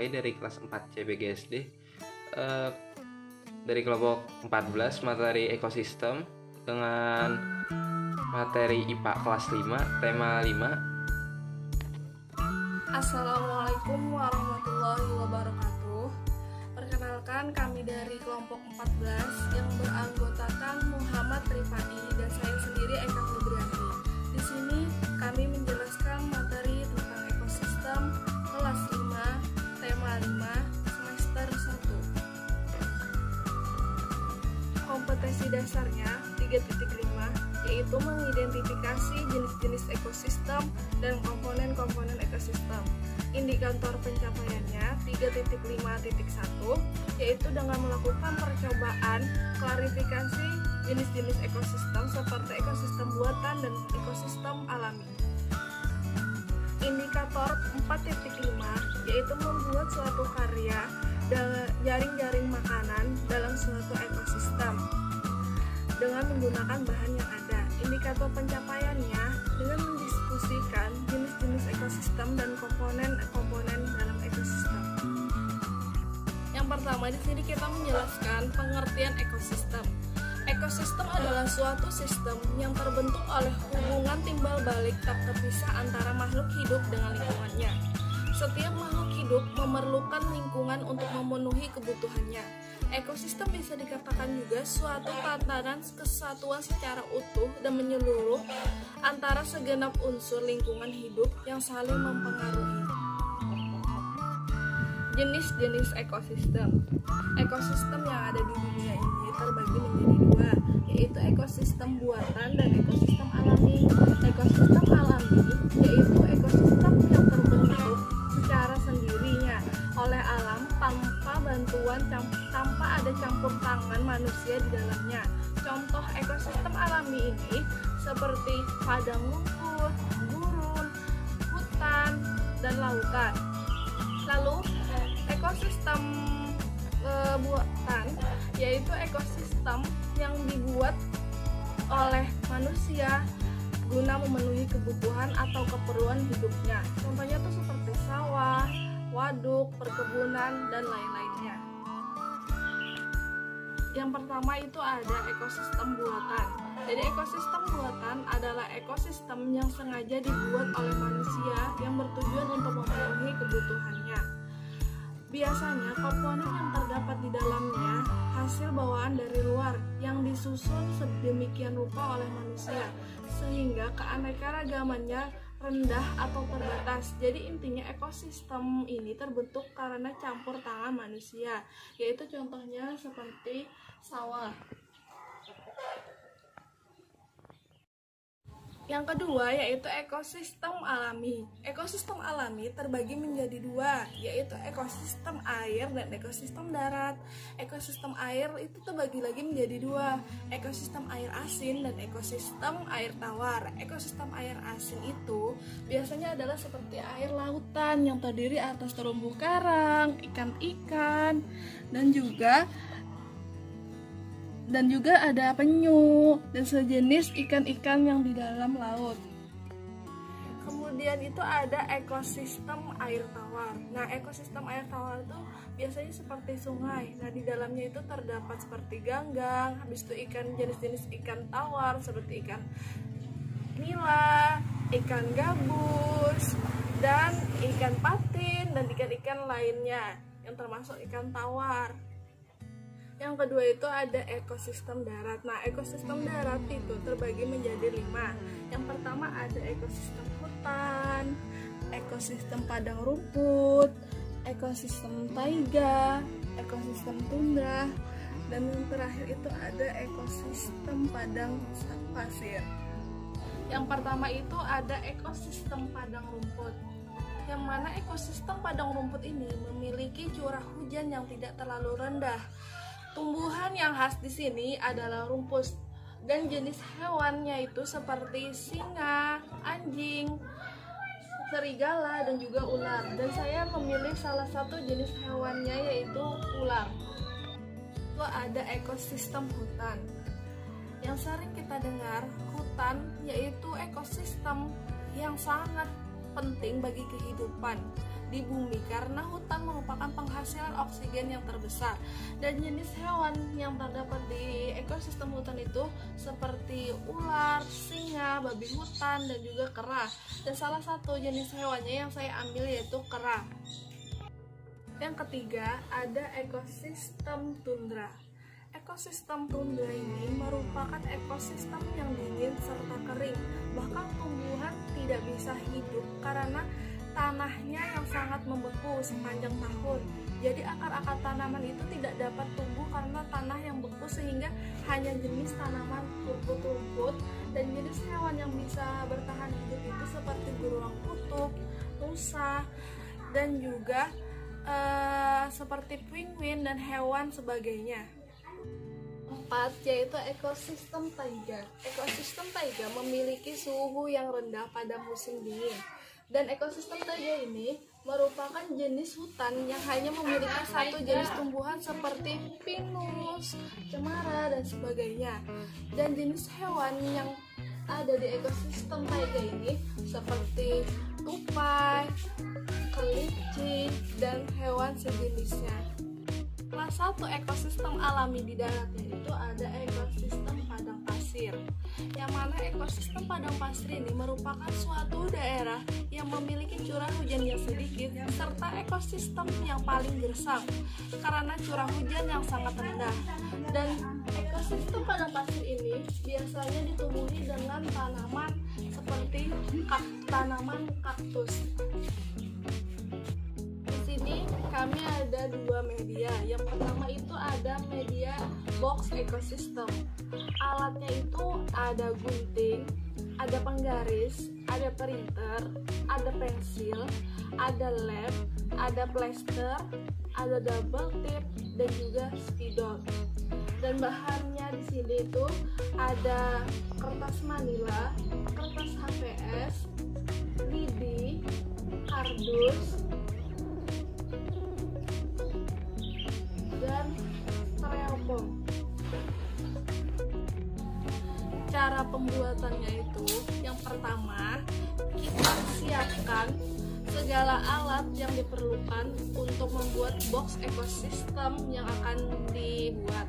kembali dari kelas 4 CBGSD dari kelompok 14 materi ekosistem dengan materi IPA kelas 5 tema 5. Assalamualaikum warahmatullahi wabarakatuh. Perkenalkan, kami dari kelompok 14 yang beranggotakan Muhammad Rifai dan saya sendiri Eka Febriani. Di sini kami menjelaskan materi tentang ekosistem kelas 5 tema 5 semester 1. Kompetensi dasarnya 3.5 yaitu mengidentifikasi jenis-jenis ekosistem dan komponen-komponen ekosistem. Indikator pencapaiannya 3.5.1 yaitu dengan melakukan percobaan klarifikasi jenis-jenis ekosistem seperti ekosistem buatan dan ekosistem alami. Indikator 4.5 yaitu membuat suatu karya jaring-jaring makanan dalam suatu ekosistem dengan menggunakan bahan yang ada. Indikator pencapaiannya dengan mendiskusikan jenis-jenis ekosistem dan komponen-komponen dalam ekosistem. Yang pertama, di sini kita menjelaskan pengertian ekosistem. Ekosistem adalah suatu sistem yang terbentuk oleh hubungan timbal balik tak terpisah antara makhluk hidup dengan lingkungannya. Setiap makhluk hidup memerlukan lingkungan untuk memenuhi kebutuhannya. Ekosistem bisa dikatakan juga suatu tatanan kesatuan secara utuh dan menyeluruh antara segenap unsur lingkungan hidup yang saling mempengaruhi. Jenis-jenis ekosistem. Ekosistem yang ada di dunia ini terbagi menjadi dua, yaitu ekosistem buatan dan ekosistem alami. Ekosistem alami yaitu ekosistem yang terbentuk secara sendirinya oleh alam tanpa bantuan tanpa ada campur tangan manusia di dalamnya. Contoh ekosistem alami ini seperti padang rumput, gurun, hutan, dan lautan. Lalu ekosistem buatan yaitu ekosistem yang dibuat oleh manusia guna memenuhi kebutuhan atau keperluan hidupnya. Contohnya tuh seperti sawah, waduk, perkebunan, dan lain-lainnya. Yang pertama itu ada ekosistem buatan. Jadi ekosistem buatan adalah ekosistem yang sengaja dibuat oleh manusia yang bertujuan untuk memenuhi kebutuhannya. Biasanya komponen yang terdapat di dalamnya hasil bawaan dari luar yang disusun sedemikian rupa oleh manusia sehingga keanekaragamannya rendah atau terbatas. Jadi intinya ekosistem ini terbentuk karena campur tangan manusia, yaitu contohnya seperti sawah. Yang kedua yaitu ekosistem alami. Ekosistem alami terbagi menjadi dua, yaitu ekosistem air dan ekosistem darat. Ekosistem air itu terbagi lagi menjadi dua, ekosistem air asin dan ekosistem air tawar. Ekosistem air asin itu biasanya adalah seperti air lautan yang terdiri atas terumbu karang, ikan-ikan, dan juga ada penyu dan sejenis ikan-ikan yang di dalam laut. Kemudian itu ada ekosistem air tawar. Nah, ekosistem air tawar itu biasanya seperti sungai. Nah, di dalamnya itu terdapat seperti ganggang, habis itu jenis-jenis ikan tawar seperti ikan nila, ikan gabus, dan ikan patin dan ikan-ikan lainnya yang termasuk ikan tawar. Yang kedua itu ada ekosistem darat. Nah, ekosistem darat itu terbagi menjadi 5. Yang pertama ada ekosistem hutan, ekosistem padang rumput, ekosistem taiga, ekosistem tundra, dan yang terakhir itu ada ekosistem padang pasir. Yang pertama itu ada ekosistem padang rumput, yang mana ekosistem padang rumput ini memiliki curah hujan yang tidak terlalu rendah. Tumbuhan yang khas di sini adalah rumput dan jenis hewannya itu seperti singa, anjing, serigala, dan juga ular. Dan saya memilih salah satu jenis hewannya yaitu ular. Lalu ada ekosistem hutan. Yang sering kita dengar, hutan yaitu ekosistem yang sangat penting bagi kehidupan. di bumi karena hutan merupakan penghasilan oksigen yang terbesar. Dan jenis hewan yang terdapat di ekosistem hutan itu seperti ular, singa, babi hutan, dan juga kera. Dan salah satu jenis hewannya yang saya ambil yaitu kera. Yang ketiga, ada ekosistem tundra. Ekosistem tundra ini merupakan ekosistem yang dingin serta kering. Bahkan tumbuhan tidak bisa hidup karena tanahnya yang sangat membeku sepanjang tahun. Jadi akar-akar tanaman itu tidak dapat tumbuh karena tanah yang beku, sehingga hanya jenis tanaman rumput-rumput. Dan jenis hewan yang bisa bertahan hidup itu seperti beruang kutub, rusa, dan juga seperti penguin dan hewan sebagainya. 4, yaitu ekosistem taiga. Ekosistem taiga memiliki suhu yang rendah pada musim dingin. Dan ekosistem taiga ini merupakan jenis hutan yang hanya memiliki satu jenis tumbuhan seperti pinus, cemara, dan sebagainya. Dan jenis hewan yang ada di ekosistem taiga ini seperti tupai, kelinci, dan hewan sejenisnya. Salah satu ekosistem alami di daratnya itu ada ekosistem padang pasir, yang mana ekosistem padang pasir ini merupakan suatu daerah yang memiliki curah hujan yang sedikit serta ekosistem yang paling gersang karena curah hujan yang sangat rendah. Dan ekosistem padang pasir ini biasanya ditumbuhi dengan tanaman seperti tanaman kaktus. Kami ada 2 media. Yang pertama itu ada media box ekosistem. Alatnya itu ada gunting, ada penggaris, ada printer, ada pensil, ada lem, ada plester, ada double tip, dan juga spidol. Dan bahannya di sini itu ada kertas manila, kertas HVS, lidi, kardus, dan styrofoam. Cara pembuatannya itu, yang pertama kita siapkan segala alat yang diperlukan untuk membuat box ekosistem yang akan dibuat.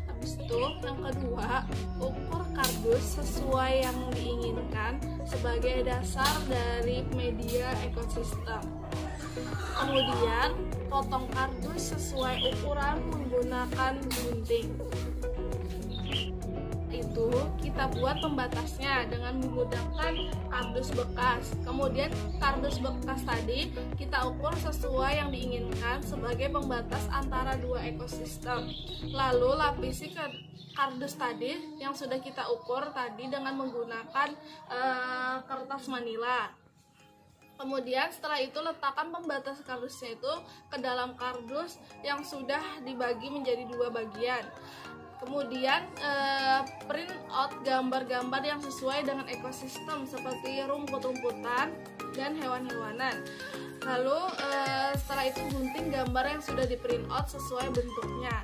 Habis itu yang kedua, ukur kardus sesuai yang diinginkan sebagai dasar dari media ekosistem. Kemudian potong kardus sesuai ukuran menggunakan gunting. Itu kita buat pembatasnya dengan menggunakan kardus bekas. Kemudian kardus bekas tadi kita ukur sesuai yang diinginkan sebagai pembatas antara 2 ekosistem. Lalu lapisi kardus tadi yang sudah kita ukur tadi dengan menggunakan kertas manila. Kemudian setelah itu letakkan pembatas kardusnya itu ke dalam kardus yang sudah dibagi menjadi 2 bagian. Kemudian print out gambar-gambar yang sesuai dengan ekosistem seperti rumput-rumputan dan hewan-hewanan. Lalu setelah itu gunting gambar yang sudah di print out sesuai bentuknya.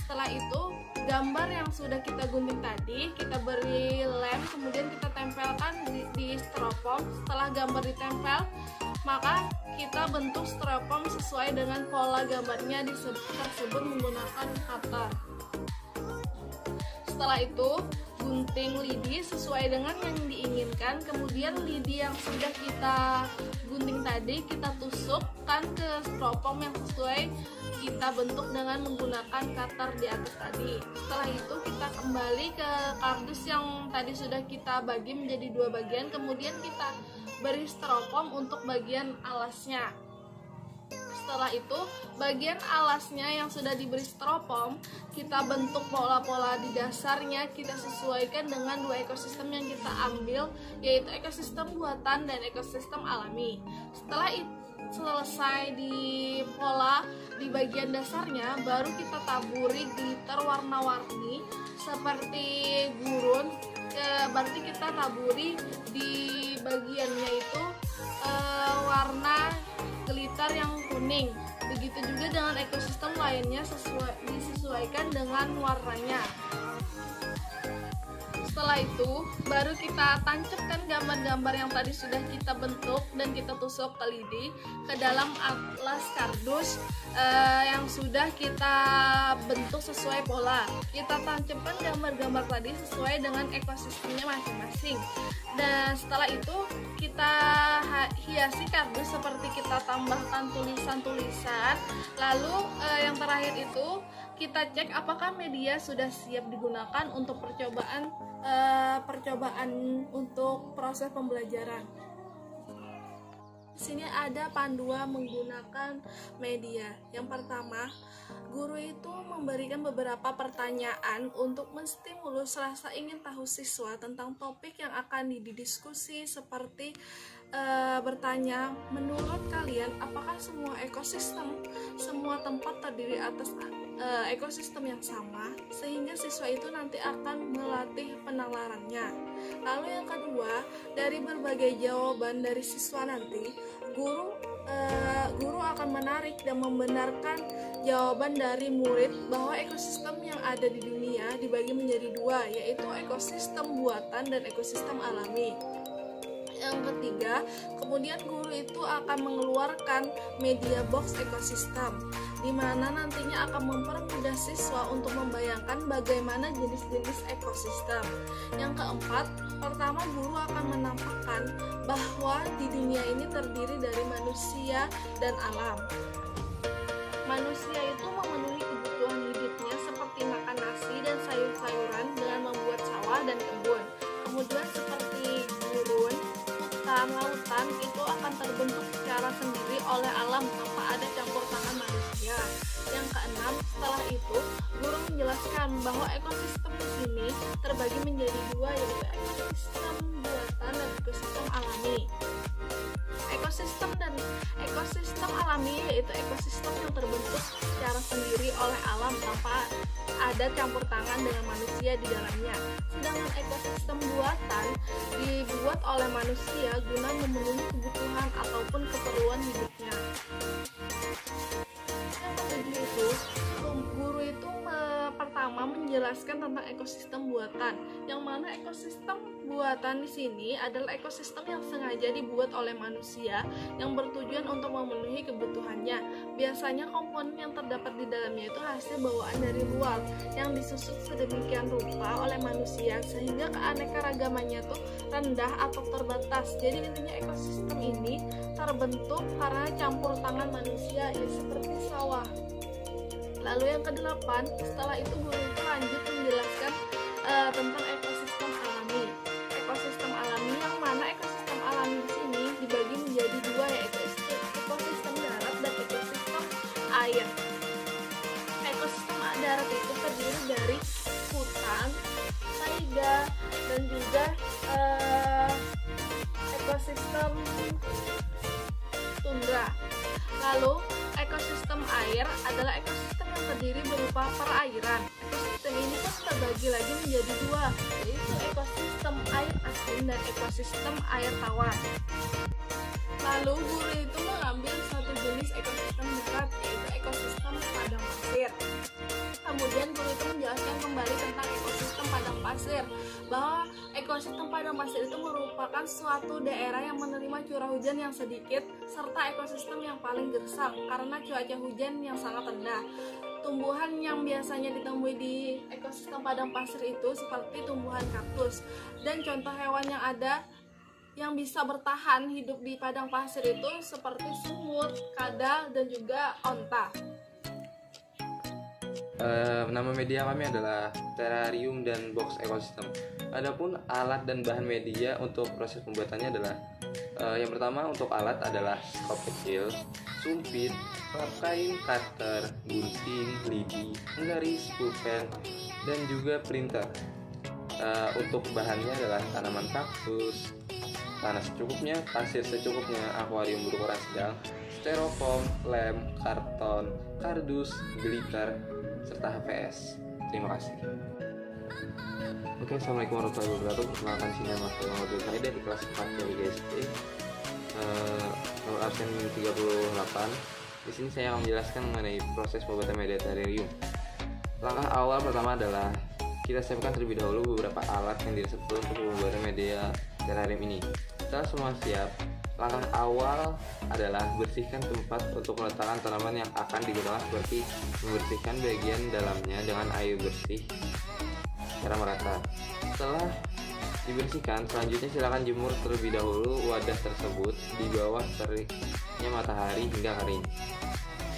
Setelah itu gambar yang sudah kita gunting tadi kita beri lem, kemudian kita tempelkan di styrofoam. Setelah gambar ditempel, maka kita bentuk styrofoam sesuai dengan pola gambarnya tersebut menggunakan cutter. Setelah itu gunting lidi sesuai dengan yang diinginkan. Kemudian lidi yang sudah kita gunting tadi kita tusukkan ke styrofoam yang sesuai kita bentuk dengan menggunakan cutter di atas tadi. Setelah itu kita kembali ke kardus yang tadi sudah kita bagi menjadi 2 bagian. Kemudian kita beri styrofoam untuk bagian alasnya. Setelah itu bagian alasnya yang sudah diberi styrofoam kita bentuk pola-pola di dasarnya, kita sesuaikan dengan 2 ekosistem yang kita ambil, yaitu ekosistem buatan dan ekosistem alami. Setelah itu selesai di pola di bagian dasarnya, baru kita taburi glitter warna-warni seperti gurun. Berarti kita taburi di bagiannya itu warna glitter yang kuning. Begitu juga dengan ekosistem lainnya disesuaikan dengan warnanya. setelah itu baru kita tancapkan gambar-gambar yang tadi sudah kita bentuk dan kita tusuk ke lidi ke dalam atlas kardus yang sudah kita bentuk sesuai pola. Kita tancapkan gambar-gambar tadi sesuai dengan ekosistemnya masing-masing. Dan setelah itu kita hiasi kardus seperti kita tambahkan tulisan-tulisan. Lalu yang terakhir itu kita cek apakah media sudah siap digunakan untuk percobaan untuk proses pembelajaran. Di sini ada panduan menggunakan media. Yang pertama, guru itu memberikan beberapa pertanyaan untuk menstimulus rasa ingin tahu siswa tentang topik yang akan didiskusi, seperti bertanya, menurut kalian apakah semua ekosistem, semua tempat terdiri atas ekosistem yang sama, sehingga siswa itu nanti akan melatih penalarannya. Lalu yang kedua, dari berbagai jawaban dari siswa nanti, guru akan menarik dan membenarkan jawaban dari murid bahwa ekosistem yang ada di dunia dibagi menjadi dua, yaitu ekosistem buatan dan ekosistem alami. Yang ketiga, kemudian guru itu akan mengeluarkan media box ekosistem, di mana nantinya akan mempermudah siswa untuk membayangkan bagaimana jenis-jenis ekosistem. Yang keempat, pertama guru akan menampakkan bahwa di dunia ini terdiri dari manusia dan alam. Manusia itu memenuhi kebutuhan hidupnya seperti makan nasi dan sayur-sayuran dengan membuat sawah dan kebun. Kemudian seperti gurun, hutan, lautan itu akan terbentuk secara sendiri oleh alam tanpa ada campur tangan manusia. Yang keenam, setelah itu guru menjelaskan bahwa ekosistem di sini terbagi menjadi dua, yaitu ekosistem buatan dan ekosistem alami. Ekosistem alami yaitu ekosistem yang terbentuk secara sendiri oleh alam tanpa ada campur tangan dengan manusia di dalamnya. Sedangkan ekosistem buatan dibuat oleh manusia guna memenuhi kebutuhan ataupun keperluan hidupnya. Yang ketujuh itu, guru itu pertama menjelaskan tentang ekosistem buatan, yang mana ekosistem buatan di sini adalah ekosistem yang sengaja dibuat oleh manusia yang bertujuan untuk memenuhi kebutuhannya. Biasanya komponen yang terdapat di dalamnya itu hasil bawaan dari luar yang disusun sedemikian rupa oleh manusia sehingga keanekaragamannya tuh rendah atau terbatas. Jadi intinya ekosistem ini terbentuk karena campur tangan manusia, ya seperti sawah. Lalu yang kedelapan, setelah itu guru itu lanjut menjelaskan tentang ekosistem alami. Ekosistem alami yang mana ekosistem alami di sini dibagi menjadi dua, yaitu ekosistem darat dan ekosistem air. Ekosistem darat itu terdiri dari hutan, taiga, dan juga ekosistem tundra. Lalu ekosistem air adalah ekosistem yang terdiri berupa perairan. Ekosistem ini kan terbagi lagi menjadi dua, yaitu ekosistem air asin dan ekosistem air tawar. Lalu guru itu mengambil satu jenis ekosistem darat, yaitu ekosistem padang pasir. Kemudian guru itu menjelaskan kembali tentang ekosistem padang pasir, bahwa ekosistem padang pasir itu merupakan suatu daerah yang menerima curah hujan yang sedikit serta ekosistem yang paling gersang karena cuaca hujan yang sangat rendah. Tumbuhan yang biasanya ditemui di ekosistem padang pasir itu seperti tumbuhan kaktus, dan contoh hewan yang ada yang bisa bertahan hidup di padang pasir itu seperti semut, kadal, dan juga onta. Nama media kami adalah terrarium dan box ekosistem. Adapun alat dan bahan media untuk proses pembuatannya adalah yang pertama untuk alat adalah skop kecil, sumpit, kain, cutter, gunting, lidi, penggaris, pulpen, dan juga printer. Untuk bahannya adalah tanaman kaktus, tanah secukupnya, pasir secukupnya, akuarium berukuran sedang, styrofoam, lem, karton, kardus, glitter, serta HVS. Terima kasih. Oke, assalamualaikum warahmatullahi wabarakatuh. Perkenalkan sini nama saya dari kelas 4 dari GST. Nomor absen 38. Di sini saya akan menjelaskan mengenai proses pembuatan media terrarium. Langkah awal pertama adalah kita siapkan terlebih dahulu beberapa alat yang disebut untuk pembuatan media terarium ini. Setelah semua siap, langkah awal adalah bersihkan tempat untuk meletakkan tanaman yang akan digunakan, seperti membersihkan bagian dalamnya dengan air bersih secara merata. Setelah dibersihkan, selanjutnya silakan jemur terlebih dahulu wadah tersebut di bawah teriknya matahari hingga kering.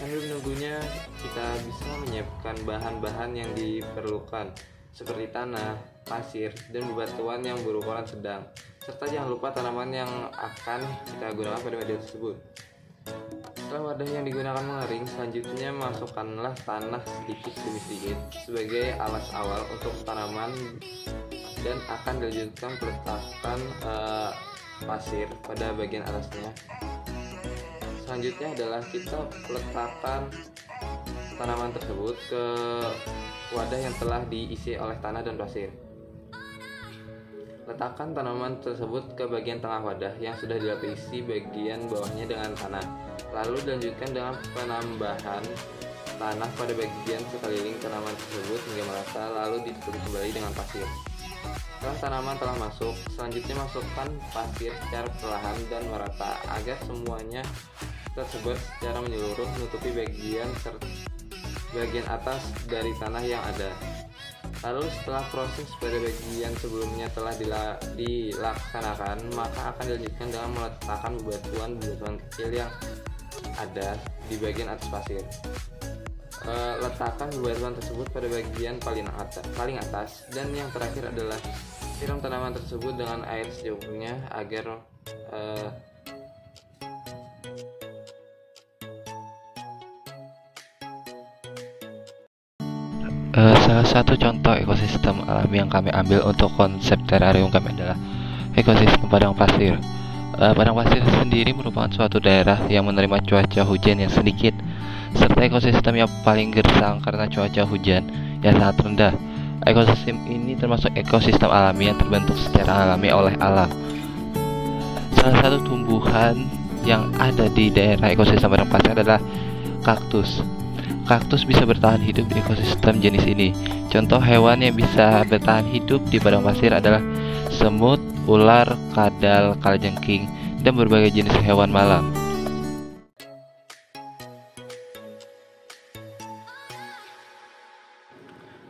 Sambil menunggunya, kita bisa menyiapkan bahan-bahan yang diperlukan seperti tanah, pasir, dan bebatuan yang berukuran sedang, serta jangan lupa tanaman yang akan kita gunakan pada media tersebut. Setelah wadah yang digunakan mengering, selanjutnya masukkanlah tanah sedikit demi sedikit sebagai alas awal untuk tanaman, dan akan dilanjutkan peletakan pasir pada bagian atasnya. Selanjutnya adalah kita letakkan tanaman tersebut ke wadah yang telah diisi oleh tanah dan pasir. Letakkan tanaman tersebut ke bagian tengah wadah yang sudah dilapisi bagian bawahnya dengan tanah. Lalu dilanjutkan dengan penambahan tanah pada bagian sekeliling tanaman tersebut hingga merata, lalu ditutup kembali dengan pasir. Setelah tanaman telah masuk, selanjutnya masukkan pasir secara perlahan dan merata agar semuanya tersebar secara menyeluruh menutupi bagian atas dari tanah yang ada. Lalu setelah proses pada bagian sebelumnya telah dilaksanakan, maka akan dilanjutkan dengan meletakkan bebatuan kecil yang ada di bagian atas pasir. Letakkan bebatuan tersebut pada bagian paling atas, dan yang terakhir adalah siram tanaman tersebut dengan air secukupnya agar salah satu contoh ekosistem alami yang kami ambil untuk konsep terarium kami adalah ekosistem padang pasir. Padang pasir sendiri merupakan suatu daerah yang menerima cuaca hujan yang sedikit, serta ekosistem yang paling gersang karena cuaca hujan yang sangat rendah. Ekosistem ini termasuk ekosistem alami yang terbentuk secara alami oleh alam. Salah satu tumbuhan yang ada di daerah ekosistem padang pasir adalah kaktus. Kaktus bisa bertahan hidup di ekosistem jenis ini. Contoh hewan yang bisa bertahan hidup di padang pasir adalah semut, ular, kadal, kalajengking, dan berbagai jenis hewan malam.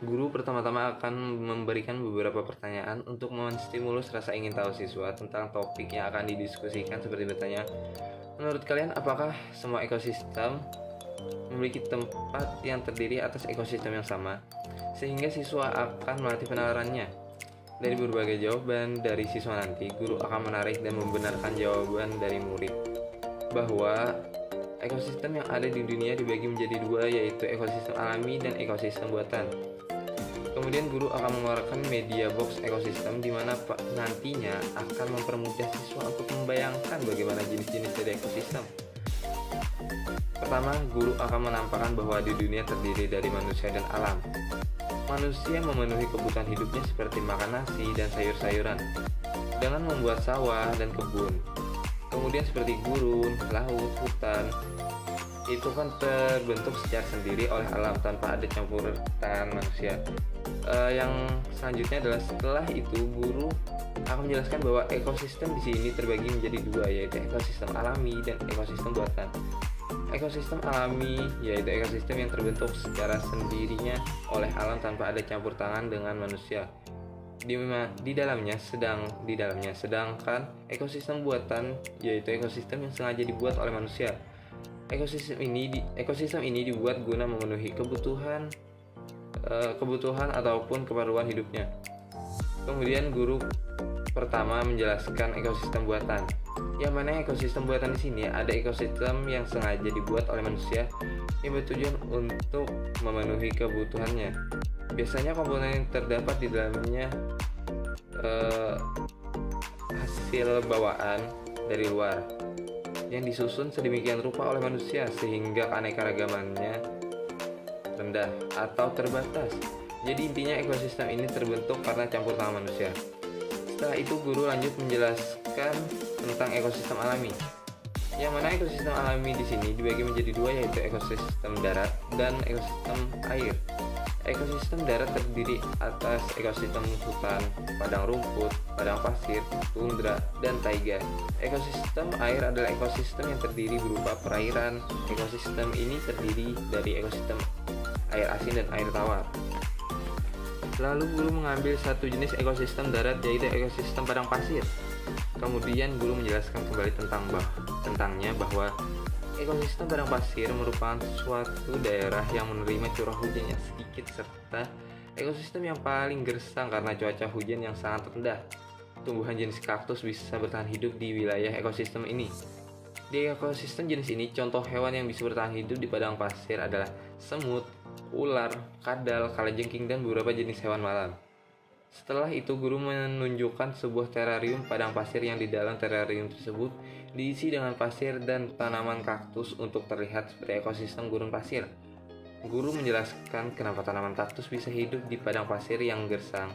Guru pertama-tama akan memberikan beberapa pertanyaan untuk menstimulus rasa ingin tahu siswa tentang topik yang akan didiskusikan, seperti bertanya, menurut kalian apakah semua ekosistem memiliki tempat yang terdiri atas ekosistem yang sama, sehingga siswa akan melatih penalarannya. Dari berbagai jawaban dari siswa nanti, guru akan menarik dan membenarkan jawaban dari murid bahwa ekosistem yang ada di dunia dibagi menjadi dua, yaitu ekosistem alami dan ekosistem buatan. Kemudian guru akan mengeluarkan media box ekosistem, di mana nantinya akan mempermudah siswa untuk membayangkan bagaimana jenis-jenis dari ekosistem. Pertama, guru akan menampakkan bahwa di dunia terdiri dari manusia dan alam. Manusia memenuhi kebutuhan hidupnya seperti makan nasi dan sayur-sayuran dengan membuat sawah dan kebun. Kemudian seperti gurun, laut, hutan, itu kan terbentuk secara sendiri oleh alam tanpa ada campur tangan manusia. Yang selanjutnya adalah setelah itu guru akan menjelaskan bahwa ekosistem di sini terbagi menjadi dua, yaitu ekosistem alami dan ekosistem buatan. Ekosistem alami yaitu ekosistem yang terbentuk secara sendirinya oleh alam tanpa ada campur tangan dengan manusia di dalamnya. Sedangkan ekosistem buatan yaitu ekosistem yang sengaja dibuat oleh manusia. Ekosistem ini dibuat guna memenuhi kebutuhan ataupun keperluan hidupnya. Kemudian guru pertama menjelaskan ekosistem buatan. Yang mana ekosistem buatan di sini ada ekosistem yang sengaja dibuat oleh manusia yang bertujuan untuk memenuhi kebutuhannya. Biasanya komponen yang terdapat di dalamnya hasil bawaan dari luar yang disusun sedemikian rupa oleh manusia sehingga keanekaragamannya rendah atau terbatas. Jadi intinya ekosistem ini terbentuk karena campur tangan manusia. Setelah itu guru lanjut menjelaskan tentang ekosistem alami. Yang mana ekosistem alami di sini dibagi menjadi dua, yaitu ekosistem darat dan ekosistem air. Ekosistem darat terdiri atas ekosistem hutan, padang rumput, padang pasir, tundra, dan taiga. Ekosistem air adalah ekosistem yang terdiri berupa perairan. Ekosistem ini terdiri dari ekosistem air asin dan air tawar. Lalu guru mengambil satu jenis ekosistem darat, yaitu ekosistem padang pasir. Kemudian guru menjelaskan kembali tentangnya bahwa ekosistem padang pasir merupakan suatu daerah yang menerima curah hujan yang sedikit serta ekosistem yang paling gersang karena cuaca hujan yang sangat rendah. Tumbuhan jenis kaktus bisa bertahan hidup di wilayah ekosistem ini. Di ekosistem jenis ini, contoh hewan yang bisa bertahan hidup di padang pasir adalah semut, ular, kadal, kalajengking, dan beberapa jenis hewan malam. Setelah itu, guru menunjukkan sebuah terarium padang pasir yang di dalam terarium tersebut diisi dengan pasir dan tanaman kaktus untuk terlihat seperti ekosistem gurun pasir. Guru menjelaskan kenapa tanaman kaktus bisa hidup di padang pasir yang gersang,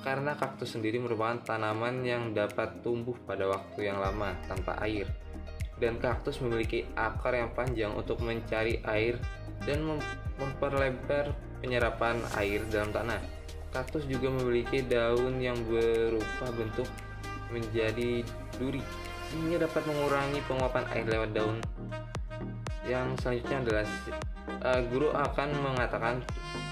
karena kaktus sendiri merupakan tanaman yang dapat tumbuh pada waktu yang lama tanpa air. Dan kaktus memiliki akar yang panjang untuk mencari air dan memperlebar penyerapan air dalam tanah. Kaktus juga memiliki daun yang berupa bentuk menjadi duri, sehingga dapat mengurangi penguapan air lewat daun. Yang selanjutnya adalah guru akan mengatakan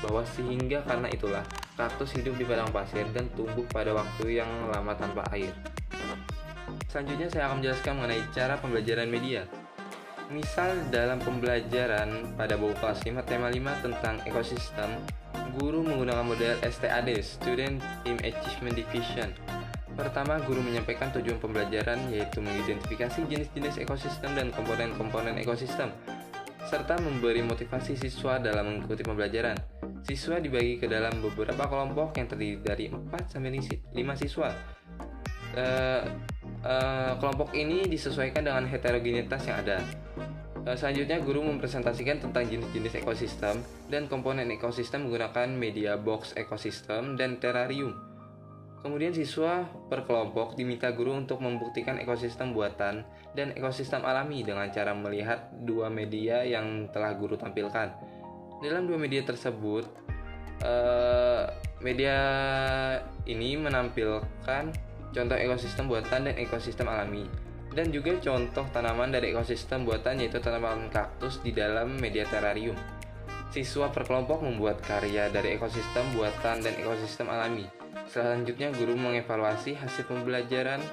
bahwa sehingga karena itulah kaktus hidup di padang pasir dan tumbuh pada waktu yang lama tanpa air. Selanjutnya saya akan menjelaskan mengenai cara pembelajaran media. Misal dalam pembelajaran pada buku kelas 5 tema 5 tentang ekosistem, guru menggunakan model STAD, Student Team Achievement Division. Pertama, guru menyampaikan tujuan pembelajaran, yaitu mengidentifikasi jenis-jenis ekosistem dan komponen-komponen ekosistem, serta memberi motivasi siswa dalam mengikuti pembelajaran. Siswa dibagi ke dalam beberapa kelompok yang terdiri dari 4-5 siswa. Kelompok ini disesuaikan dengan heterogenitas yang ada. Selanjutnya, guru mempresentasikan tentang jenis-jenis ekosistem dan komponen ekosistem menggunakan media box ekosistem dan terarium. Kemudian siswa per kelompok diminta guru untuk membuktikan ekosistem buatan dan ekosistem alami dengan cara melihat dua media yang telah guru tampilkan. Dalam dua media tersebut, media ini menampilkan contoh ekosistem buatan dan ekosistem alami, dan juga contoh tanaman dari ekosistem buatan, yaitu tanaman kaktus di dalam media terarium. Siswa per kelompok membuat karya dari ekosistem buatan dan ekosistem alami. Selanjutnya, guru mengevaluasi hasil pembelajaran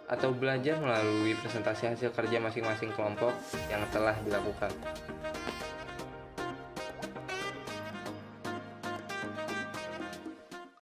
atau belajar melalui presentasi hasil kerja masing-masing kelompok yang telah dilakukan.